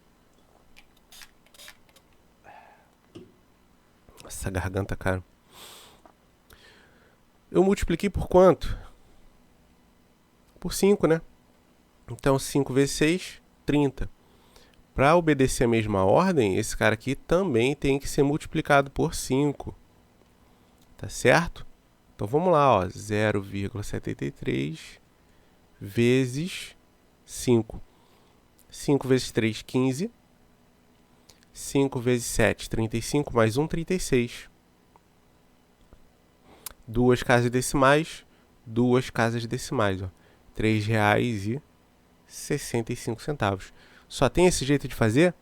Essa garganta, cara. Eu multipliquei por quanto? Por 5, né? Então, 5 vezes 6, 30. Para obedecer a mesma ordem, esse cara aqui também tem que ser multiplicado por 5. Tá certo? Então, vamos lá, ó. 0,73 vezes 5. 5 vezes 3, 15. 5 vezes 7, 35, mais 1, 36. duas casas decimais, duas casas decimais, ó. R$3,65. Só tem esse jeito de fazer?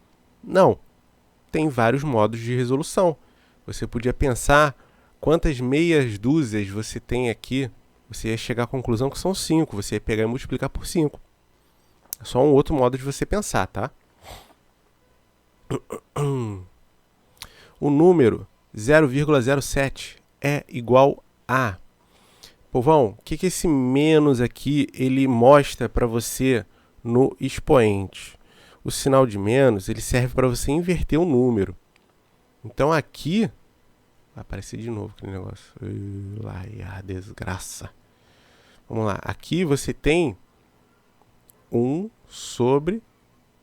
Não. Tem vários modos de resolução. Você podia pensar quantas meias dúzias você tem aqui. Você ia chegar à conclusão que são 5. Você ia pegar e multiplicar por 5. É só um outro modo de você pensar, tá? O número 0,07 é igual a... Povão, o que esse menos aqui ele mostra para você no expoente? O sinal de menos ele serve para você inverter o número. Então aqui... Vai aparecer de novo aquele negócio. Ai, a desgraça. Vamos lá. Aqui você tem 1 sobre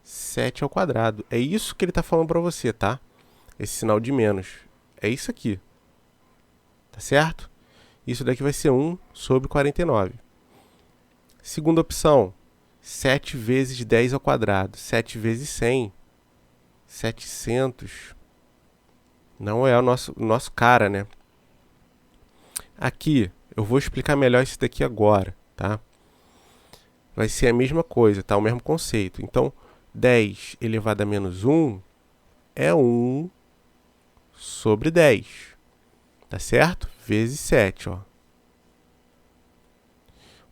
7 ao quadrado. É isso que ele está falando para você, tá? Esse sinal de menos. É isso aqui. Tá certo? Isso daqui vai ser 1 sobre 49. Segunda opção. 7 vezes 10 ao quadrado. 7 vezes 100. 700. Não é o nosso cara, né? Aqui, eu vou explicar melhor isso daqui agora, tá? Vai ser a mesma coisa, tá? O mesmo conceito. Então, 10 elevado a menos 1 é 1 sobre 10. Tá certo? Vezes 7, ó.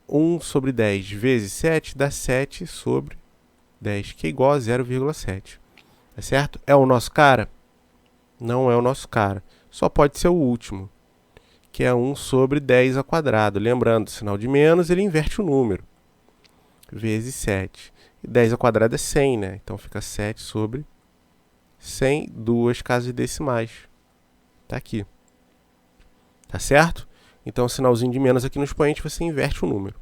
1 sobre 10 vezes 7 dá 7 sobre 10, que é igual a 0,7. Tá certo? É o nosso cara? Não é o nosso cara. Só pode ser o último, que é 1 sobre 10 ao quadrado. Lembrando, sinal de menos, ele inverte o número. Vezes 7. E 10 ao quadrado é 100, né? Então fica 7 sobre 100, duas casas decimais. Tá aqui. Tá certo? Então, o sinalzinho de menos aqui no expoente, você inverte o número.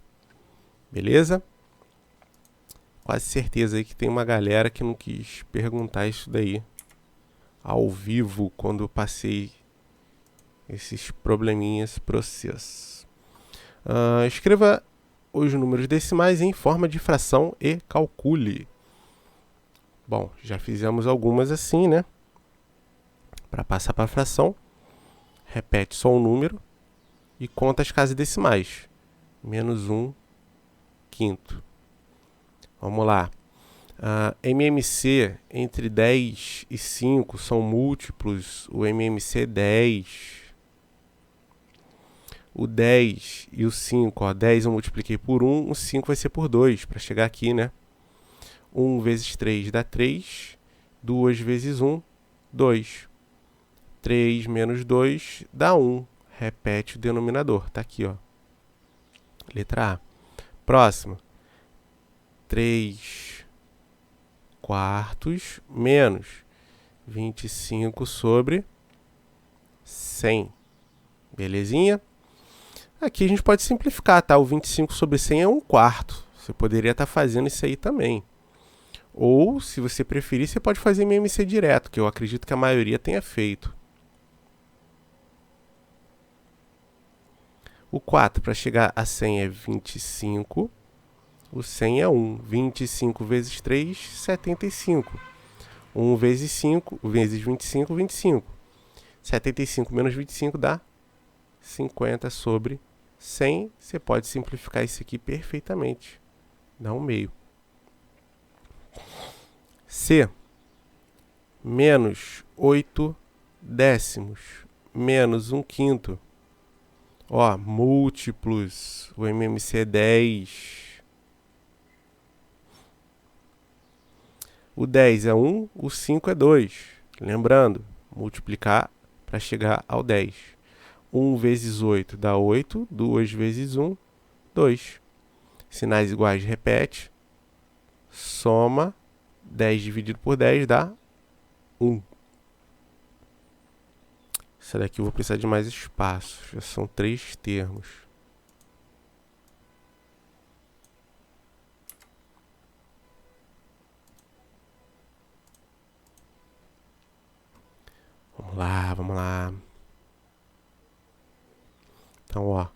Beleza? Quase certeza aí que tem uma galera que não quis perguntar isso daí ao vivo, quando eu passei esses probleminhas para vocês. Escreva os números decimais em forma de fração e calcule. Bom, já fizemos algumas assim, né? Para passar para a fração, repete só o número e conta as casas decimais. Menos 1 quinto. Vamos lá. MMC entre 10 e 5 são múltiplos. O MMC é 10. O 10 e o 5, ó, 10 eu multipliquei por 1, o 5 vai ser por 2, para chegar aqui, né? 1 vezes 3 dá 3, 2 vezes 1, 2. 3 menos 2 dá 1, repete o denominador, tá aqui, ó. Letra A. Próximo. 3 quartos menos 25 sobre 100. Belezinha? Aqui a gente pode simplificar, tá? O 25 sobre 100 é 1 quarto. Você poderia estar fazendo isso aí também. Ou, se você preferir, você pode fazer MMC direto, que eu acredito que a maioria tenha feito. O 4 para chegar a 100 é 25. O 100 é 1. 25 vezes 3, 75. 1 vezes 5, vezes 25, 25. 75 menos 25 dá 50 sobre 100. Você pode simplificar isso aqui perfeitamente. Dá 1/2. C. Menos 8 décimos. Menos 1 quinto. Ó, múltiplos. O MMC é 10. O 10 é 1, o 5 é 2. Lembrando, multiplicar para chegar ao 10. 1 vezes 8 dá 8. 2 vezes 1, 2. Sinais iguais repete. Soma. 10 dividido por 10 dá 1. Essa daqui eu vou precisar de mais espaço. Já são 3 termos. Vamos lá, vamos lá. Então, ó.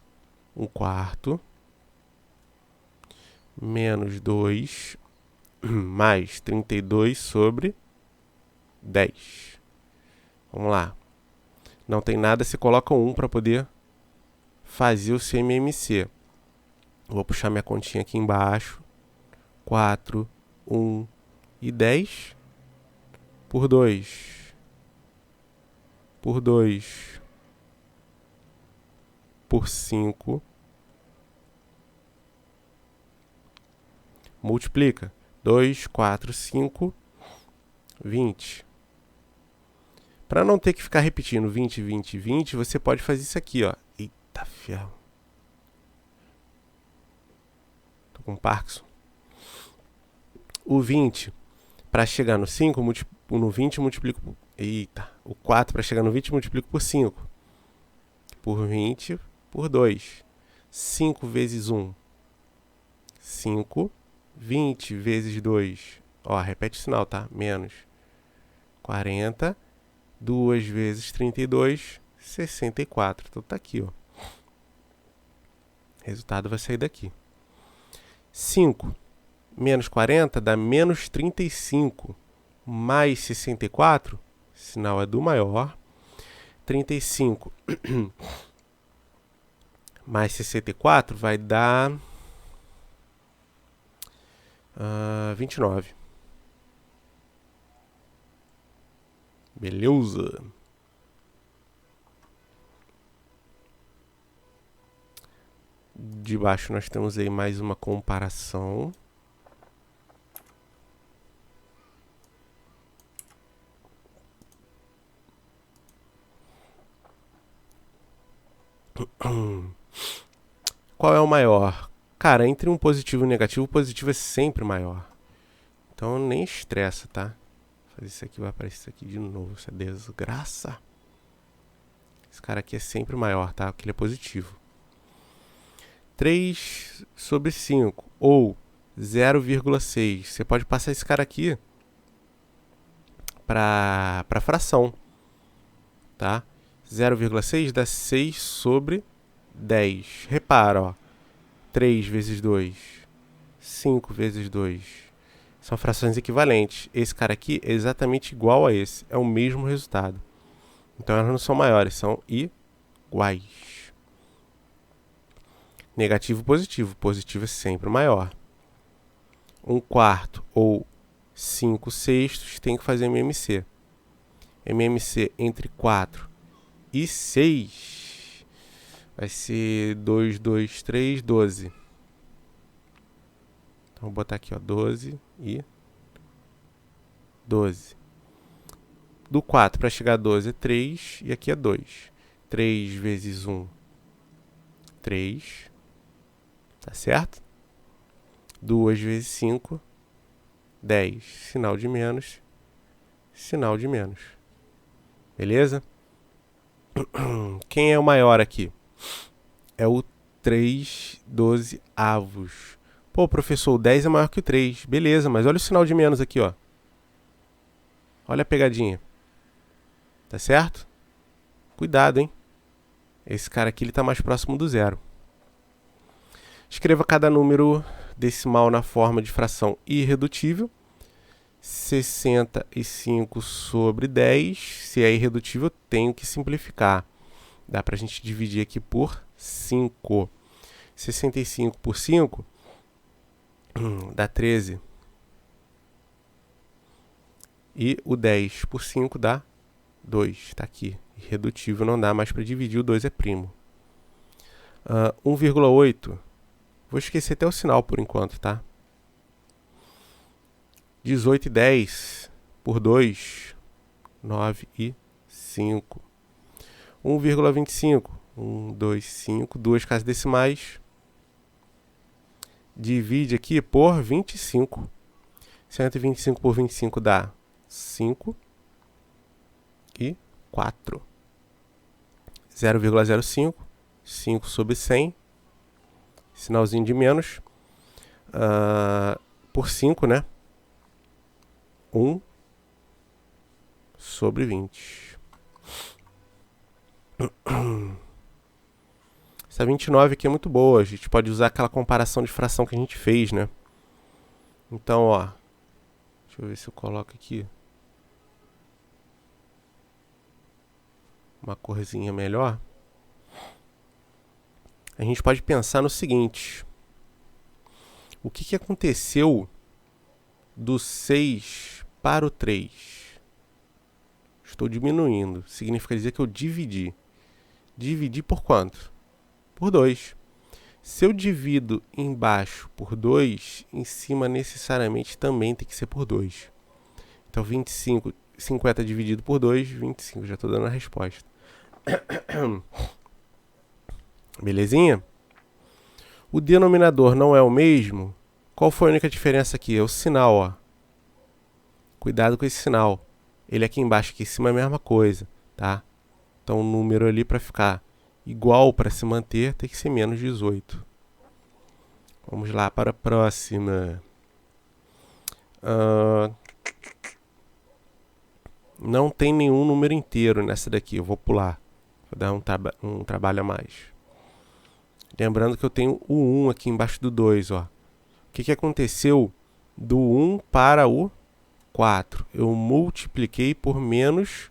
1 quarto. Menos 2. Mais 32 sobre 10. Vamos lá. Não tem nada, você coloca 1 para poder fazer o seu MMC. Vou puxar minha continha aqui embaixo. 4, 1 e 10 por 2 por 2 por 5. Multiplica. 2, 4, 5, 20. Para não ter que ficar repetindo 20, 20, 20, você pode fazer isso aqui, ó. Eita ferro. Tô com Parkinson. O 20, para chegar no 5, no 20 multiplico por... Eita. O 4, para chegar no 20, multiplico por 5. Por 20, por 2. 5 vezes 1. 5. 20 vezes 2. Ó, repete o sinal, tá? Menos 40. 2 vezes 32, 64. Então tá aqui, ó. O resultado vai sair daqui. 5 menos 40 dá menos 35. Mais 64, sinal é do maior. 35 mais 64 vai dar 29. Beleza? De baixo nós temos aí mais uma comparação. Qual é o maior? Cara, entre um positivo e um negativo, o positivo é sempre maior. Então nem estressa, tá? Vou fazer isso aqui, vai aparecer isso aqui de novo. Essa desgraça. Esse cara aqui é sempre maior, tá? Porque ele é positivo. 3 sobre 5 ou 0,6. Você pode passar esse cara aqui para fração, tá? 0,6 dá 6 sobre 10. Repara, ó. 3 vezes 2, 5 vezes 2. São frações equivalentes. Esse cara aqui é exatamente igual a esse. É o mesmo resultado. Então elas não são maiores, são iguais. Negativo e positivo. Positivo é sempre maior. 1/4 ou 5/6 tem que fazer MMC. MMC entre 4 e 6 vai ser 2, 2, 3, 12. Então vou botar aqui, ó, 12 e 12. Do 4 para chegar a 12 é 3 e aqui é 2. 3 vezes 1, 3. Tá certo? 2 vezes 5, 10. Sinal de menos, sinal de menos. Beleza? Quem é o maior aqui? É o 3/12 avos. Pô, professor, o 10 é maior que o 3. Beleza, mas olha o sinal de menos aqui, ó. Olha a pegadinha. Tá certo? Cuidado, hein? Esse cara aqui ele tá mais próximo do zero. Escreva cada número decimal na forma de fração irredutível. 65 sobre 10. Se é irredutível, eu tenho que simplificar. Dá pra gente dividir aqui por 5. 65 por 5 dá 13. E o 10 por 5 dá 2. Tá aqui. Irredutível não dá mais para dividir. O 2 é primo. 1,8. Vou esquecer até o sinal por enquanto, tá? 18 e 10 por 2, 9 e 5. 1,25. 1, 2, 5. Duas casas decimais. Divide aqui por 25. 125 por 25 dá 5 e 4. 0,05. 5 sobre 100. Sinalzinho de menos. Por 5, né? 1 sobre 20. Essa 29 aqui é muito boa. A gente pode usar aquela comparação de fração que a gente fez, né? Então, ó. Deixa eu ver se eu coloco aqui uma corzinha melhor. a gente pode pensar no seguinte. O que aconteceu do 6 para o 3? Estou diminuindo. Significa dizer que eu dividi. Dividi por quanto? Por 2. Se eu divido embaixo por 2, em cima necessariamente também tem que ser por 2. Então 50 dividido por 2, 25. Já estou dando a resposta. Belezinha? O denominador não é o mesmo. Qual foi a única diferença aqui? É o sinal, ó. Cuidado com esse sinal. Ele aqui embaixo, aqui em cima é a mesma coisa, tá? Então o número ali para ficar igual, para se manter, tem que ser menos 18. Vamos lá para a próxima. Não tem nenhum número inteiro nessa daqui. Eu vou pular. Vou dar um trabalho a mais. Lembrando que eu tenho o 1 aqui embaixo do 2, ó. O que aconteceu do 1 para o 4? Eu multipliquei por menos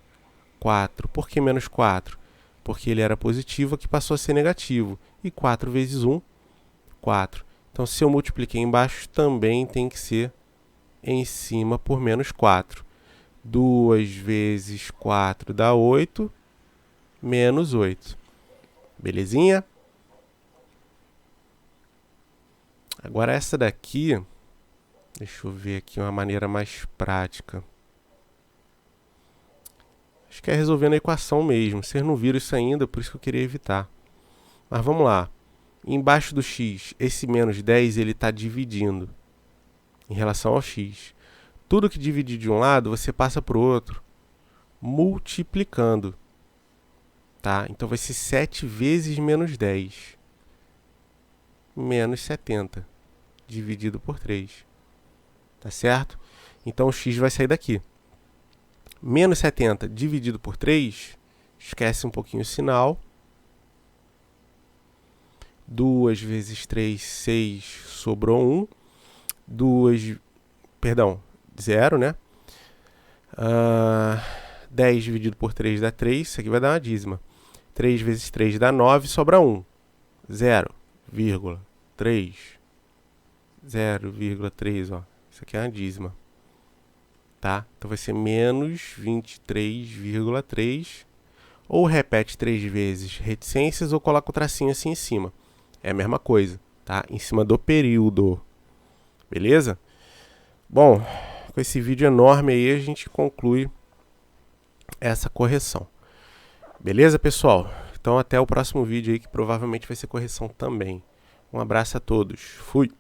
4. Por que menos 4? Porque ele era positivo, aqui passou a ser negativo. E 4 vezes 1, 4. Então, se eu multipliquei embaixo, também tem que ser em cima por menos 4. 2 vezes 4 dá 8, menos 8. Belezinha? Agora essa daqui, deixa eu ver aqui uma maneira mais prática. Acho que é resolvendo a equação mesmo. Vocês não viram isso ainda, por isso que eu queria evitar. Mas vamos lá. Embaixo do x, esse menos 10 ele está dividindo em relação ao x. Tudo que dividir de um lado, você passa para o outro, multiplicando. Tá? Então vai ser 7 vezes menos 10. Menos 70. Dividido por 3. Tá certo? Então o x vai sair daqui. Menos 70 dividido por 3, esquece um pouquinho o sinal. 2 vezes 3, 6, sobrou 1. 0, né? 10 dividido por 3 dá 3, isso aqui vai dar uma dízima. 3 vezes 3 dá 9, sobra 1. 0,3. 0,3, ó. Isso aqui é uma dízima. Tá? Então vai ser menos 23,3. Ou repete 3 vezes reticências ou coloca o tracinho assim em cima. É a mesma coisa, tá? Em cima do período. Beleza? Bom, com esse vídeo enorme aí a gente conclui essa correção. Beleza, pessoal? Então até o próximo vídeo aí que provavelmente vai ser correção também. Um abraço a todos. Fui!